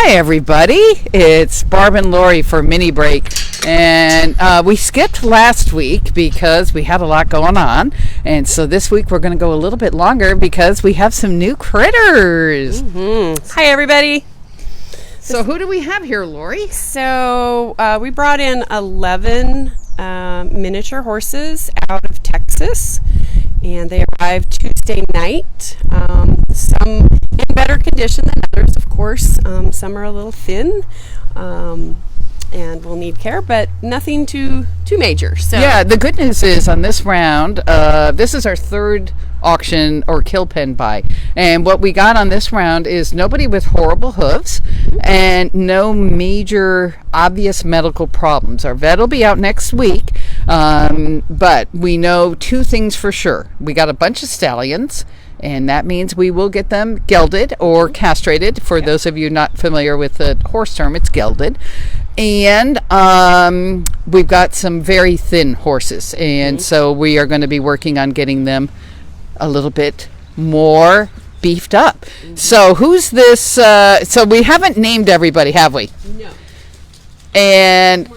Hi, everybody. It's Barb and Lori for Mini Break. And we skipped last week because we had a lot going on. And so this week we're going to go a little bit longer because we have some new critters. Mm-hmm. Hi, everybody. So who do we have here, Lori? So we brought in 11 miniature horses out of Texas. And they arrived Tuesday night. Some in better condition than others, of course. Some are a little thin and will need care, but nothing too major. So yeah, the good news is on this round, this is our third auction or kill pen buy. And what we got on this round is nobody with horrible hooves and no major obvious medical problems. Our vet will be out next week, but we know two things for sure. We got a bunch of stallions, and that means we will get them gelded or castrated. For those of you not familiar with the horse term, it's gelded. And we've got some very thin horses, and so we are going to be working on getting them a little bit more beefed up. So who's this? So we haven't named everybody, have we? No. And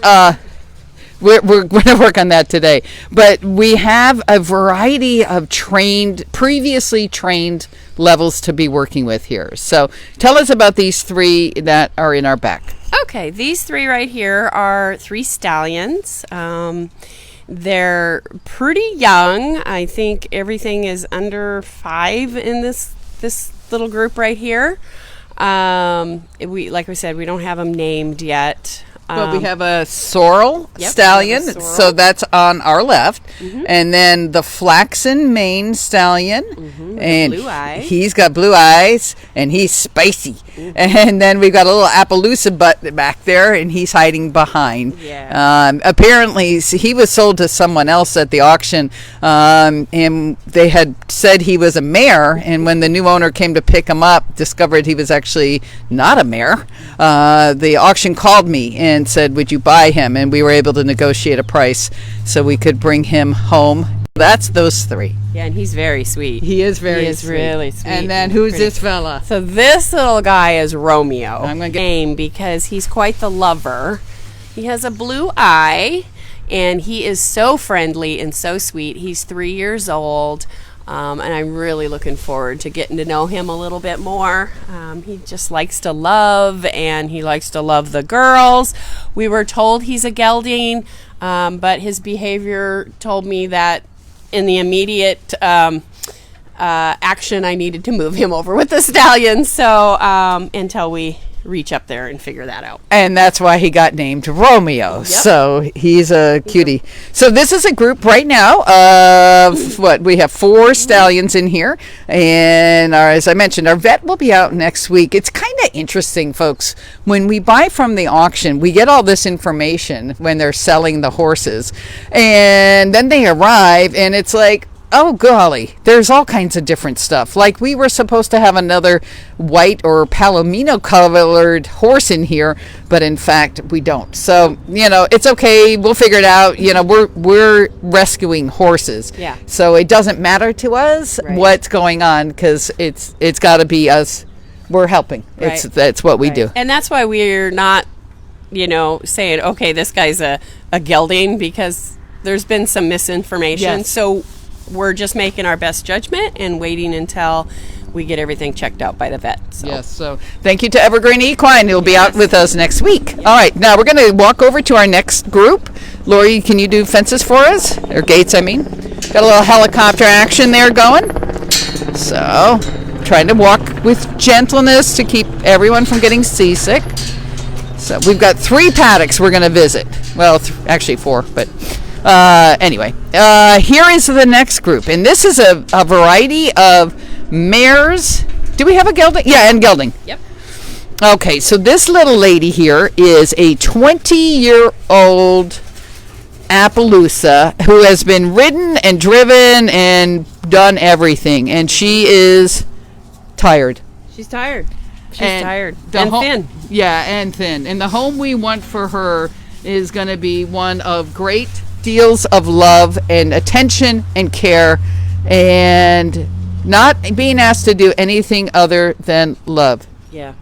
we're going to work on that today. But we have a variety of previously trained levels to be working with here. So tell us about these three that are in our back. Okay, these three right here are 3 stallions. They're pretty young. I think everything is under 5 in this little group right here. Like we said, we don't have them named yet. Well, we have a sorrel stallion, so that's on our left, and then the flaxen mane stallion, and blue eyes. He's got blue eyes, and he's spicy. And then we've got a little Appaloosa butt back there, and he's hiding behind. Yeah. Apparently, he was sold to someone else at the auction, and they had said he was a mare, and when the new owner came to pick him up, discovered he was actually not a mare. The auction called me and said, would you buy him? And we were able to negotiate a price so we could bring him home. That's those 3. Yeah, and he's very sweet. He is very He is sweet. really sweet. And then who's this fella? So this little guy is Romeo. I'm going to name because he's quite the lover. He has a blue eye, and he is so friendly and so sweet. He's 3 years old. And I'm really looking forward to getting to know him a little bit more. He just likes to love, and he likes to love the girls. We were told he's a gelding, but his behavior told me that in the immediate action, I needed to move him over with the stallion. So until we reach up there and figure that out. And that's why he got named Romeo. Yep. So he's a cutie. So this is a group right now of we have 4 stallions in here, and as I mentioned, our vet will be out next week. It's kind of interesting, folks. When we buy from the auction, we get all this information when they're selling the horses, and then they arrive, and it's like, oh golly, there's all kinds of different stuff. Like we were supposed to have another white or palomino colored horse in here, but in fact we don't. So, it's okay. We'll figure it out. We're rescuing horses. Yeah. So it doesn't matter to us what's going on, because it's got to be us. We're helping. Right. That's what we do. And that's why we're not, saying, okay, this guy's a gelding, because there's been some misinformation. Yes. So we're just making our best judgment and waiting until we get everything checked out by the vet. So. Yes, so thank you to Evergreen Equine, who'll be out with us next week. Yes. All right, now we're going to walk over to our next group. Lori, can you do fences for us? Or gates, I mean. Got a little helicopter action there going. So, trying to walk with gentleness to keep everyone from getting seasick. So, we've got 3 paddocks we're going to visit. Well, actually 4, but... anyway, here is the next group, and this is a variety of mares. Do we have a gelding? Yeah, and gelding. Yep. Okay, so this little lady here is a 20-year-old Appaloosa who has been ridden and driven and done everything, and she is tired. She's tired. And tired. And thin. Yeah, and thin. And the home we want for her is going to be one of great deals of love and attention and care, and not being asked to do anything other than love. Yeah.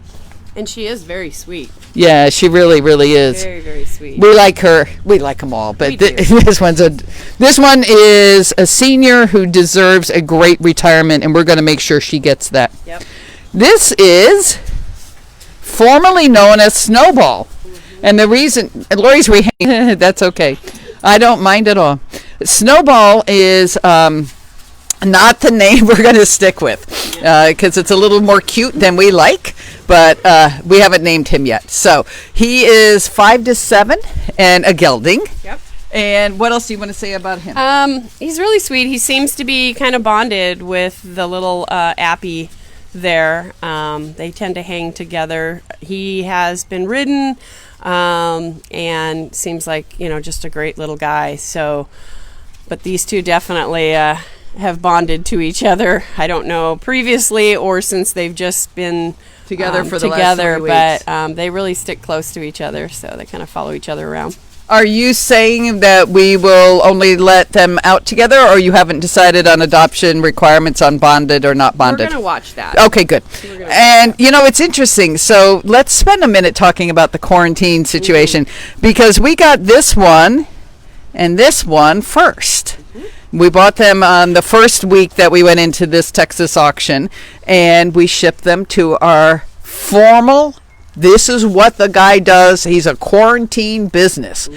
And she is very sweet. Yeah, she really, really is. Very, very sweet. We like her. We like them all, but We do. this one is a senior who deserves a great retirement, and we're going to make sure she gets that. Yep. This is formerly known as Snowball, and the reason Lori's that's okay. I don't mind at all. Snowball is not the name we're going to stick with because it's a little more cute than we like, but we haven't named him yet. So he is 5 to 7 and a gelding. Yep. And what else do you want to say about him? He's really sweet. He seems to be kind of bonded with the little Appy there. They tend to hang together. He has been ridden and seems like, just a great little guy. So, but these two definitely have bonded to each other. I don't know previously or since they've just been together for the last 3 weeks. But they really stick close to each other, so they kind of follow each other around. Are you saying that we will only let them out together, or you haven't decided on adoption requirements on bonded or not bonded? We're going to watch that. Okay, good. And, it's interesting. So let's spend a minute talking about the quarantine situation because we got this one and this one first. We bought them on the first week that we went into this Texas auction, and we shipped them to our formal. This is what the guy does. He's a quarantine business.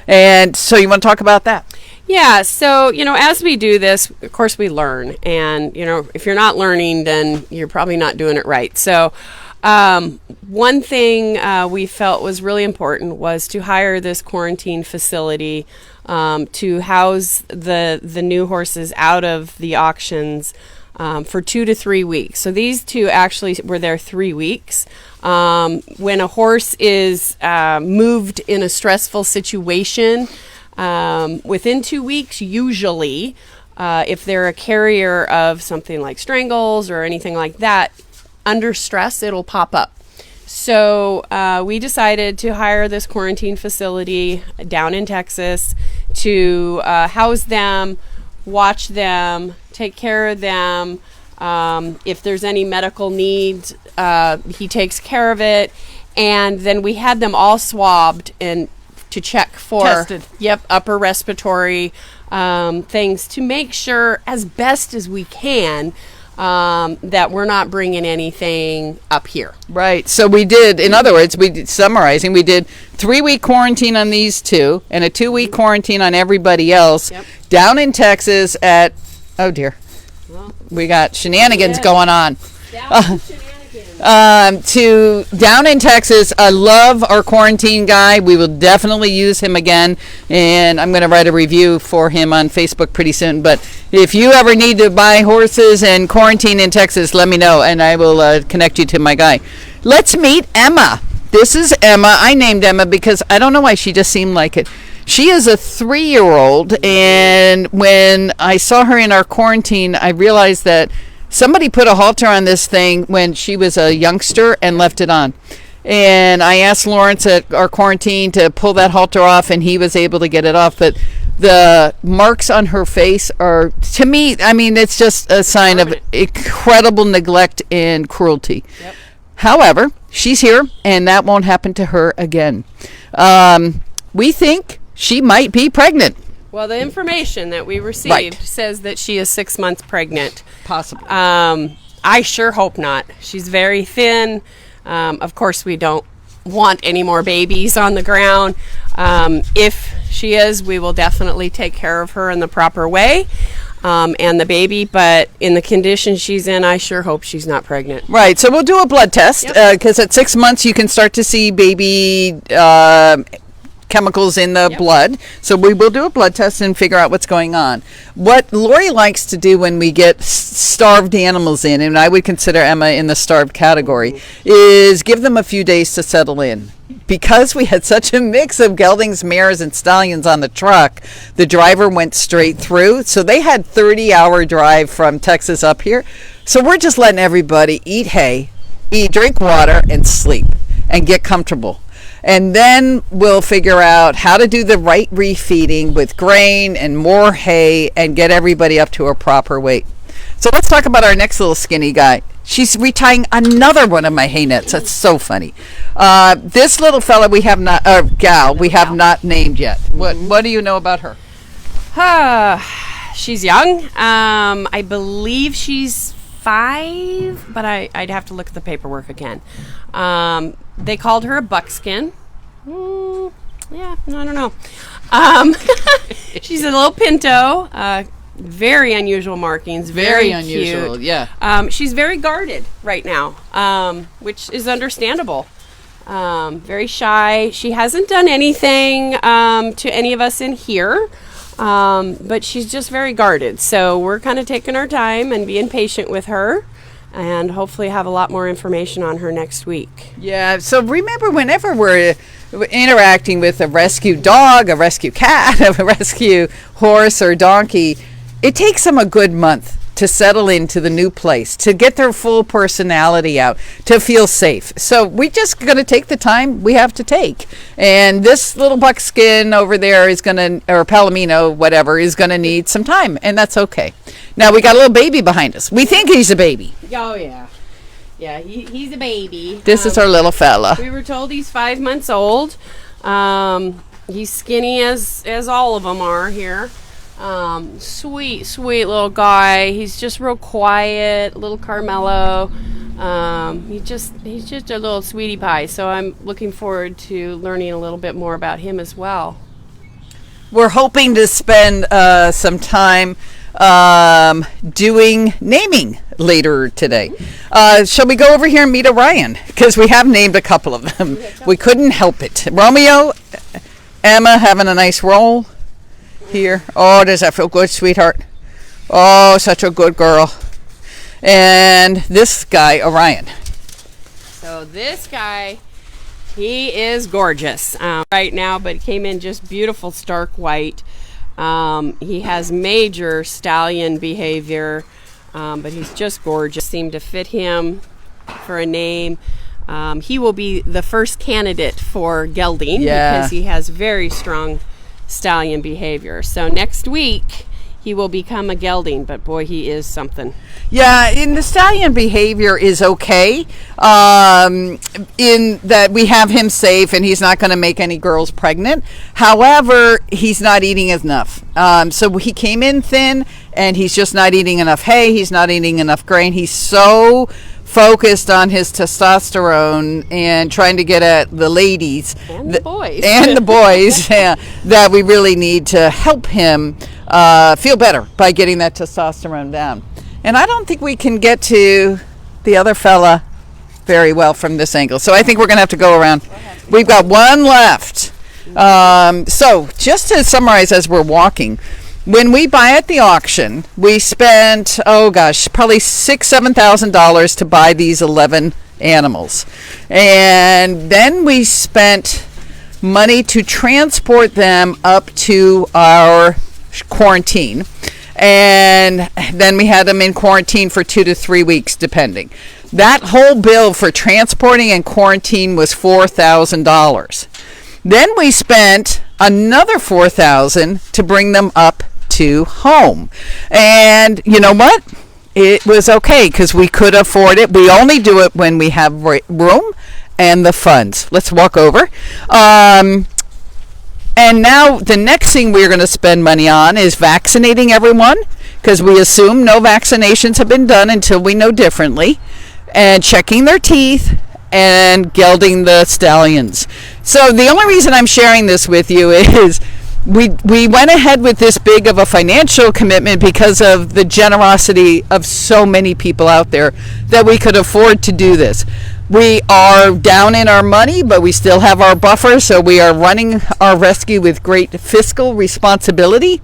And so you want to talk about that? Yeah. So, as we do this, of course, we learn. And, if you're not learning, then you're probably not doing it right. So one thing we felt was really important was to hire this quarantine facility to house the new horses out of the auctions for 2 to 3 weeks. So these two actually were there 3 weeks. When a horse is moved in a stressful situation, within 2 weeks, usually, if they're a carrier of something like strangles or anything like that, under stress, it'll pop up. So we decided to hire this quarantine facility down in Texas to house them, watch them, take care of them. If there's any medical needs, he takes care of it. And then we had them all swabbed and to check for tested. Upper respiratory things to make sure as best as we can that we're not bringing anything up here. Right. So we did, in other words, we did 3-week quarantine on these two and a 2-week quarantine on everybody else down in Texas at, oh dear, we got shenanigans going on. Down in Texas. I love our quarantine guy. We will definitely use him again, and I'm going to write a review for him on Facebook pretty soon. But if you ever need to buy horses and quarantine in Texas, let me know, and I will connect you to my guy. Let's meet Emma. This is Emma. I named Emma because I don't know why, she just seemed like it. She is a 3-year-old, and when I saw her in our quarantine, I realized that somebody put a halter on this thing when she was a youngster and left it on. And I asked Lawrence at our quarantine to pull that halter off, and he was able to get it off. But the marks on her face are, to me, it's just a sign of incredible neglect and cruelty. Yep. However, she's here, and that won't happen to her again. We think she might be pregnant. Well, the information that we received says that she is 6 months pregnant. Possibly. I sure hope not. She's very thin. Of course, we don't want any more babies on the ground. If she is, we will definitely take care of her in the proper way and the baby. But in the condition she's in, I sure hope she's not pregnant. Right. So we'll do a blood test because at 6 months you can start to see baby chemicals in the blood. So we will do a blood test and figure out what's going on. What Lori likes to do when we get starved animals in, and I would consider Emma in the starved category, is give them a few days to settle in. Because we had such a mix of geldings, mares, and stallions on the truck, the driver went straight through. So they had 30-hour drive from Texas up here. So we're just letting everybody eat hay, drink water, and sleep, and get comfortable. And then we'll figure out how to do the right refeeding with grain and more hay and get everybody up to a proper weight. So let's talk about our next little skinny guy. She's retying another one of my hay nets. That's so funny. This little fella we have not, gal, we have not named yet. What do you know about her? She's young. I believe she's 5, but I'd have to look at the paperwork again. They called her a buckskin. Yeah, I don't know. She's a little pinto. Very unusual markings. Very unusual, cute. Yeah. She's very guarded right now, which is understandable. Very shy. She hasn't done anything to any of us in here, but she's just very guarded. So we're kind of taking our time and being patient with her, and hopefully have a lot more information on her next week. Yeah, so remember, whenever we're interacting with a rescue dog, a rescue cat, a rescue horse or donkey, it takes them a good month to settle into the new place, to get their full personality out, to feel safe. So we're just going to take the time we have to take. And this little buckskin over there is going to, or palomino, whatever, is going to need some time, and that's okay. Now we got a little baby behind us. We think he's a baby. Oh, yeah. Yeah, he's a baby. This is our little fella. We were told he's 5 months old. He's skinny as all of them are here. Sweet little guy. He's just real quiet, little Carmelo. He's just a little sweetie pie. So I'm looking forward to learning a little bit more about him as well. We're hoping to spend some time doing naming later today. Shall we go over here and meet Orion? Because we have named a couple of them. We couldn't help it. Romeo, Emma having a nice roll here. Oh, does that feel good, sweetheart? Oh, such a good girl. And this guy, Orion. So this guy, he is gorgeous right now, but came in just beautiful stark white. He has major stallion behavior, but he's just gorgeous. Seemed to fit him for a name. He will be the first candidate for gelding because he has very strong stallion behavior. So next week he will become a gelding, but boy, he is something. Yeah, in the stallion behavior is okay, in that we have him safe and he's not going to make any girls pregnant. However, he's not eating enough. So he came in thin and he's just not eating enough hay. He's not eating enough grain. He's so focused on his testosterone and trying to get at the ladies and the boys yeah, that we really need to help him feel better by getting that testosterone down. And I don't think we can get to the other fella very well from this angle, so I think we're gonna have to go around. We've got one left. So just to summarize as we're walking, when we buy at the auction, we spent, probably $6,000-$7,000 to buy these 11 animals. And then we spent money to transport them up to our quarantine. And then we had them in quarantine for 2 to 3 weeks, depending. That whole bill for transporting and quarantine was $4,000. Then we spent another $4,000 to bring them up to home. And you know what? It was okay because we could afford it. We only do it when we have room and the funds. Let's walk over. And now the next thing we're going to spend money on is vaccinating everyone, because we assume no vaccinations have been done until we know differently, and checking their teeth and gelding the stallions. So the only reason I'm sharing this with you is we went ahead with this big of a financial commitment because of the generosity of so many people out there that we could afford to do this. We are down in our money, but we still have our buffer, so we are running our rescue with great fiscal responsibility.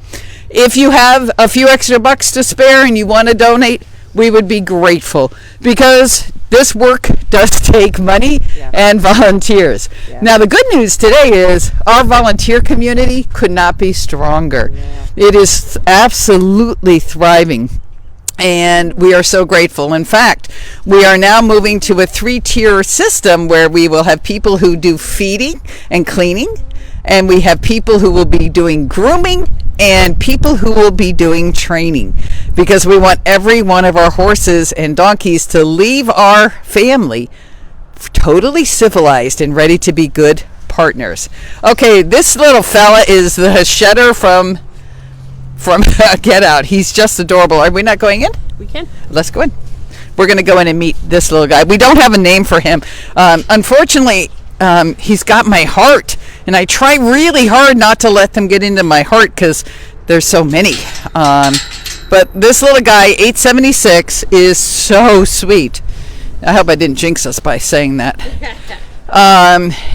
If you have a few extra bucks to spare and you want to donate, we would be grateful, because this work does take money and volunteers. Now, the good news today is our volunteer community could not be stronger. It is absolutely thriving. And we are so grateful. In fact, we are now moving to a 3-tier system where we will have people who do feeding and cleaning, and we have people who will be doing grooming, and people who will be doing training, because we want every one of our horses and donkeys to leave our family totally civilized and ready to be good partners. Okay, this little fella is the shedder from Get Out. He's just adorable. Are we not going in? We can. Let's go in. We're going to go in and meet this little guy. We don't have a name for him. Unfortunately, he's got my heart, and I try really hard not to let them get into my heart because there's so many. But this little guy, 876, is so sweet. I hope I didn't jinx us by saying that.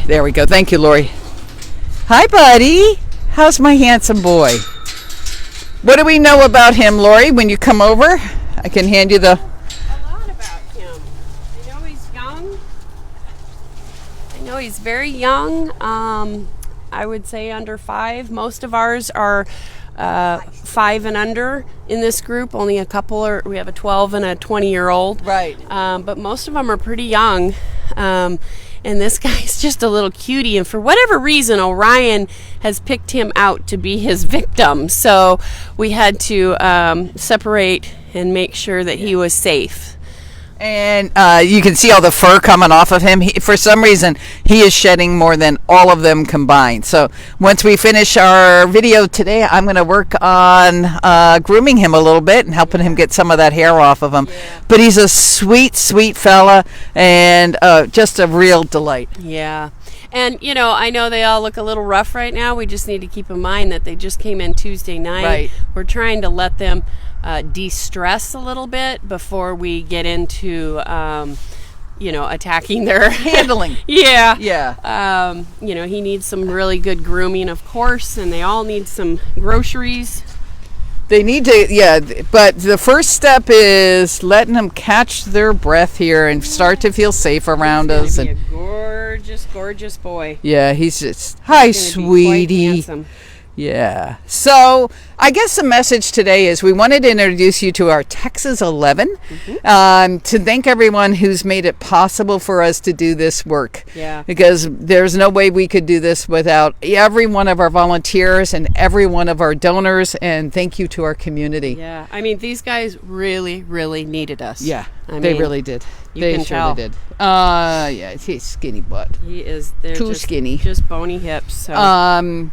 There we go. Thank you, Lori. Hi, buddy. How's my handsome boy? What do we know about him, Lori, when you come over? I can hand you the... A lot about him. I know he's young. I know he's very young. I would say under 5. Most of ours are 5 and under in this group. Only a couple are... We have a 12 and a 20-year-old. Right. But most of them are pretty young. And this guy's just a little cutie, and for whatever reason, Orion has picked him out to be his victim. So we had to separate and make sure that he was safe. And you can see all the fur coming off of him. For some reason, he is shedding more than all of them combined. So once we finish our video today, I'm going to work on grooming him a little bit and helping him get some of that hair off of him. Yeah. But he's a sweet, sweet fella, and just a real delight. Yeah. And, you know, I know they all look a little rough right now. We just need to keep in mind that they just came in Tuesday night. Right. We're trying to let them de-stress a little bit before we get into, you know, attacking their... Handling. Yeah. Yeah. You know, he needs some really good grooming, of course, and they all need some groceries. They need to, yeah, but the first step is letting them catch their breath here and start to feel safe around us. He's gonna be a gorgeous, gorgeous boy. Yeah, he's just, hi, sweetie. Yeah. So I guess the message today is we wanted to introduce you to our Texas 11, to thank everyone who's made it possible for us to do this work. Yeah. Because there's no way we could do this without every one of our volunteers and every one of our donors. And thank you to our community. Yeah. I mean, these guys really, really needed us. Yeah. I they mean, really did. You can tell. Did. Yeah, he's skinny butt. He is. They're too just skinny. Just bony hips. So.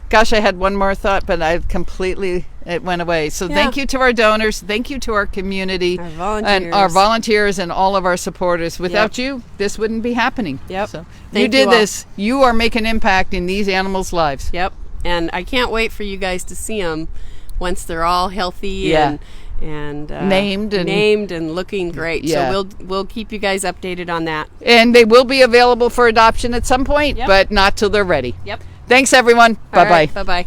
Gosh, I had one more thought, but it went away. So Thank you to our donors. Thank you to our community. Our volunteers and all of our supporters. Without you, this wouldn't be happening. Yep. So you did this. You are making impact in these animals' lives. Yep. And I can't wait for you guys to see them once they're all healthy and named and looking great. Yeah. So we'll keep you guys updated on that. And they will be available for adoption at some point, but not till they're ready. Yep. Thanks, everyone. Bye-bye. Bye-bye.